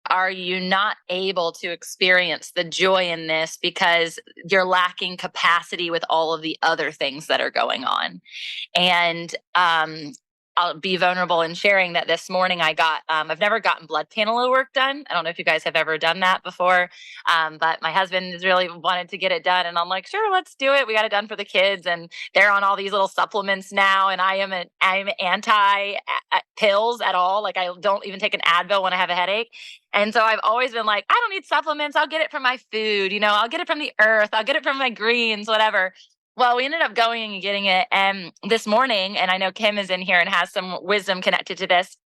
are you not able to experience the joy in this because you're lacking capacity with all of the other things that are going on? And I'll be vulnerable in sharing that this morning I've never gotten blood panel work done. I don't know if you guys have ever done that before, but my husband has really wanted to get it done. And I'm like, sure, let's do it. We got it done for the kids. And they're on all these little supplements now. And I'm anti pills at all. Like I don't even take an Advil when I have a headache. And so I've always been like, I don't need supplements. I'll get it from my food. I'll get it from the earth. I'll get it from my greens, whatever. Well, we ended up going and getting it this morning, and I know Kim is in here and has some wisdom connected to this.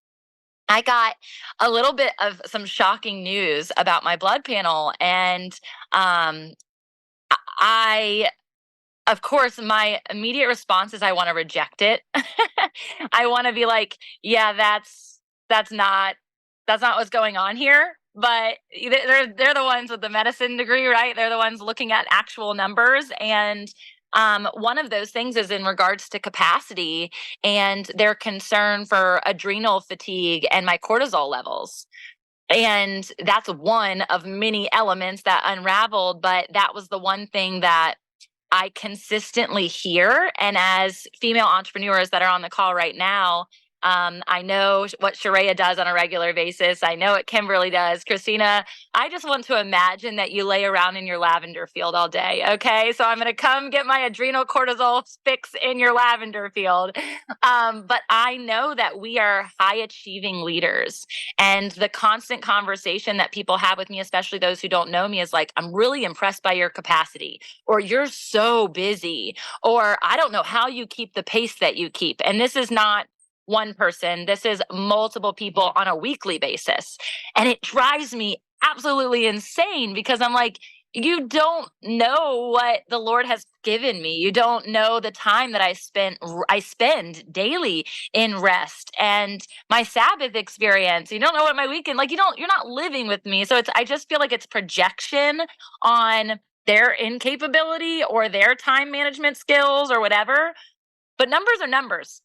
I got a little bit of some shocking news about my blood panel, and I, of course, my immediate response is I want to reject it. I want to be like, yeah, that's not what's going on here. But they're the ones with the medicine degree, right? They're the ones looking at actual numbers. And one of those things is in regards to capacity and their concern for adrenal fatigue and my cortisol levels. And that's one of many elements that unraveled, but that was the one thing that I consistently hear. And as female entrepreneurs that are on the call right now, I know what Sharia does on a regular basis. I know what Kimberly does. Christina, I just want to imagine that you lay around in your lavender field all day. Okay. So I'm going to come get my adrenal cortisol fix in your lavender field. But I know that we are high achieving leaders, and the constant conversation that people have with me, especially those who don't know me, is like, I'm really impressed by your capacity, or you're so busy, or I don't know how you keep the pace that you keep. And this is not one person. This is multiple people on a weekly basis. And it drives me absolutely insane because I'm like, you don't know what the Lord has given me. You don't know the time that I spend daily in rest and my Sabbath experience. You don't know what my weekend, like you're not living with me. So I just feel like it's projection on their incapability or their time management skills or whatever. But numbers are numbers.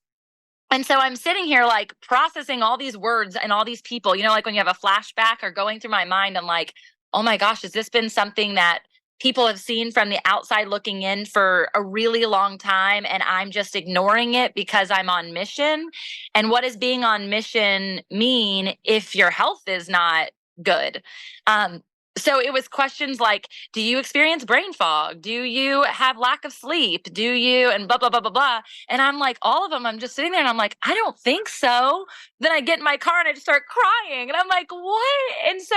And so I'm sitting here like processing all these words and all these people, like when you have a flashback or going through my mind, I'm like, oh my gosh, has this been something that people have seen from the outside looking in for a really long time? And I'm just ignoring it because I'm on mission. And what does being on mission mean if your health is not good? So it was questions like, do you experience brain fog? Do you have lack of sleep? Do you, and blah, blah, blah, blah, blah. And I'm like, all of them, I'm just sitting there and I'm like, I don't think so. Then I get in my car and I just start crying. And I'm like, what? And so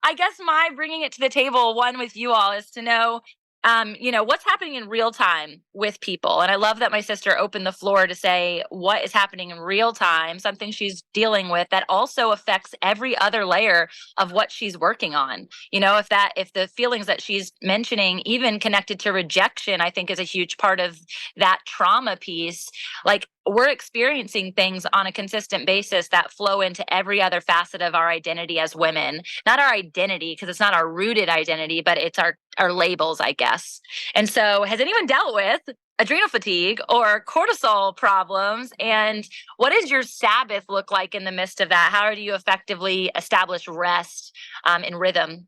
I guess my bringing it to the table, one with you all, is to know, what's happening in real time with people. And I love that my sister opened the floor to say what is happening in real time, something she's dealing with that also affects every other layer of what she's working on. If the feelings that she's mentioning, even connected to rejection, I think is a huge part of that trauma piece. Like, we're experiencing things on a consistent basis that flow into every other facet of our identity as women. Not our identity, because it's not our rooted identity, but it's our labels, I guess. And so has anyone dealt with adrenal fatigue or cortisol problems? And what does your Sabbath look like in the midst of that? How do you effectively establish rest and rhythm?